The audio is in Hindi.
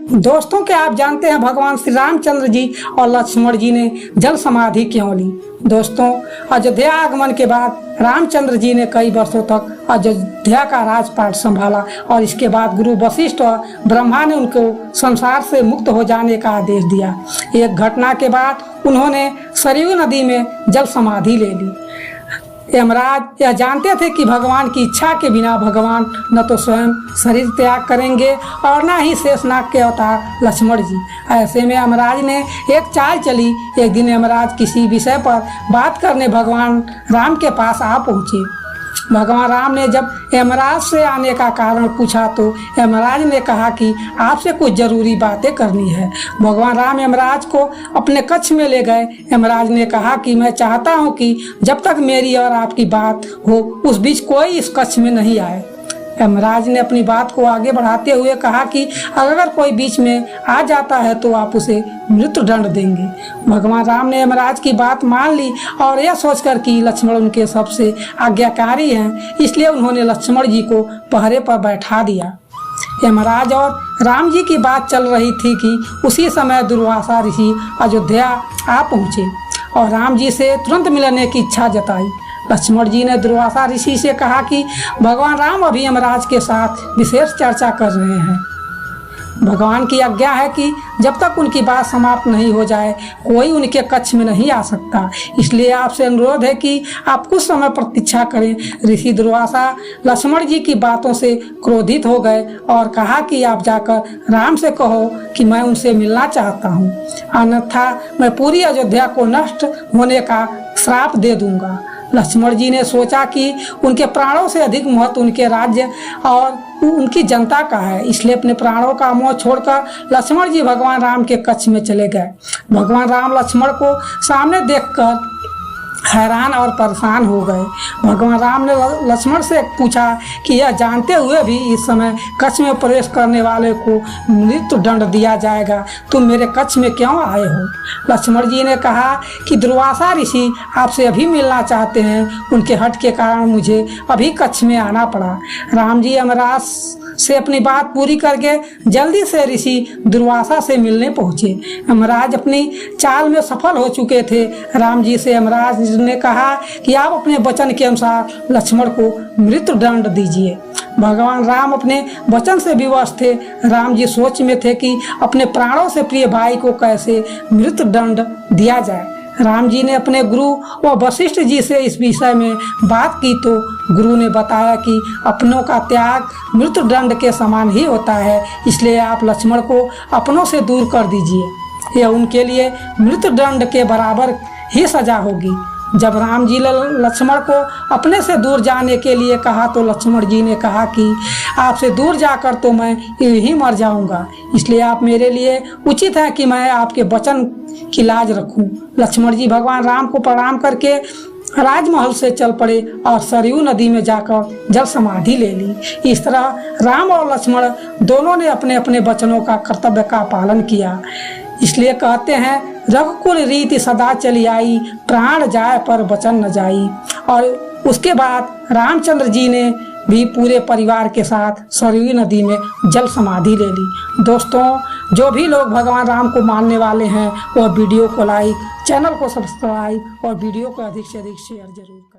दोस्तों, क्या आप जानते हैं भगवान श्री रामचंद्र जी और लक्ष्मण जी ने जल समाधि क्यों ली? दोस्तों, अयोध्या आगमन के बाद रामचंद्र जी ने कई वर्षों तक अयोध्या का राजपाट संभाला और इसके बाद गुरु वशिष्ठ और ब्रह्मा ने उनको संसार से मुक्त हो जाने का आदेश दिया। एक घटना के बाद उन्होंने सरयू नदी में जल समाधि ले ली। यमराज यह जानते थे कि भगवान की इच्छा के बिना भगवान न तो स्वयं शरीर त्याग करेंगे और न ही शेषनाग के अवतार लक्ष्मण जी। ऐसे में यमराज ने एक चाल चली। एक दिन यमराज किसी विषय पर बात करने भगवान राम के पास आ पहुँचे। भगवान राम ने जब यमराज से आने का कारण पूछा तो यमराज ने कहा कि आपसे कुछ जरूरी बातें करनी है। भगवान राम यमराज को अपने कक्ष में ले गए। यमराज ने कहा कि मैं चाहता हूं कि जब तक मेरी और आपकी बात हो उस बीच कोई इस कक्ष में नहीं आए। यमराज ने अपनी बात को आगे बढ़ाते हुए कहा कि अगर कोई बीच में आ जाता है तो आप उसे मृत्यु दंड देंगे। भगवान राम ने यमराज की बात मान ली और यह सोचकर कि लक्ष्मण उनके सबसे आज्ञाकारी हैं, इसलिए उन्होंने लक्ष्मण जी को पहरे पर बैठा दिया। यमराज और राम जी की बात चल रही थी कि उसी समय दुर्वासा ऋषि अयोध्या आ पहुँचे और राम जी से तुरंत मिलने की इच्छा जताई। लक्ष्मण जी ने दुर्वासा ऋषि से कहा कि भगवान राम अभी यमराज के साथ विशेष चर्चा कर रहे हैं। भगवान की आज्ञा है कि जब तक उनकी बात समाप्त नहीं हो जाए कोई उनके कक्ष में नहीं आ सकता, इसलिए आपसे अनुरोध है कि आप कुछ समय प्रतीक्षा करें। ऋषि दुर्वासा लक्ष्मण जी की बातों से क्रोधित हो गए और कहा कि आप जाकर राम से कहो कि मैं उनसे मिलना चाहता हूँ, अन्यथा मैं पूरी अयोध्या को नष्ट होने का श्राप दे दूंगा। लक्ष्मण जी ने सोचा कि उनके प्राणों से अधिक महत्व उनके राज्य और उनकी जनता का है, इसलिए अपने प्राणों का मोह छोड़कर लक्ष्मण जी भगवान राम के कक्ष में चले गए। भगवान राम लक्ष्मण को सामने देखकर हैरान और परेशान हो गए। भगवान राम ने लक्ष्मण से पूछा कि यह जानते हुए भी इस समय कक्ष में प्रवेश करने वाले को मृत्यु दंड दिया जाएगा, तुम मेरे कक्ष में क्यों आए हो? लक्ष्मण जी ने कहा कि दुर्वासा ऋषि आपसे अभी मिलना चाहते हैं, उनके हट के कारण मुझे अभी कक्ष में आना पड़ा। राम जी यमराज से अपनी बात पूरी करके जल्दी से ऋषि दुर्वासा से मिलने पहुंचे। यमराज अपनी चाल में सफल हो चुके थे। राम जी से यमराज ने कहा कि आप अपने वचन के अनुसार लक्ष्मण को मृत्यु दंड दीजिए। भगवान राम अपने वचन से विवश थे। राम जी सोच में थे कि अपने प्राणों से प्रिय भाई को कैसे मृत्यु दंड दिया जाए। राम जी ने अपने गुरु व वशिष्ठ जी से इस विषय में बात की तो गुरु ने बताया कि अपनों का त्याग मृत्यु दंड के समान ही होता है, इसलिए आप लक्ष्मण को अपनों से दूर कर दीजिए, यह उनके लिए मृत्यु दंड के बराबर ही सजा होगी। जब राम जी ने लक्ष्मण को अपने से दूर जाने के लिए कहा तो लक्ष्मण जी ने कहा कि आपसे दूर जाकर तो मैं यहीं मर जाऊंगा, इसलिए आप मेरे लिए उचित है कि मैं आपके वचन की लाज रखूं। लक्ष्मण जी भगवान राम को प्रणाम करके राजमहल से चल पड़े और सरयू नदी में जाकर जल समाधि ले ली। इस तरह राम और लक्ष्मण दोनों ने अपने अपने वचनों का कर्तव्य का पालन किया। इसलिए कहते हैं रघुकुल रीति सदा चली आई, प्राण जाए पर वचन न जाई। और उसके बाद रामचंद्र जी ने भी पूरे परिवार के साथ सरयू नदी में जल समाधि ले ली। दोस्तों, जो भी लोग भगवान राम को मानने वाले हैं वह वीडियो को लाइक, चैनल को सब्सक्राइब और वीडियो को अधिक से अधिक शेयर जरूर करें।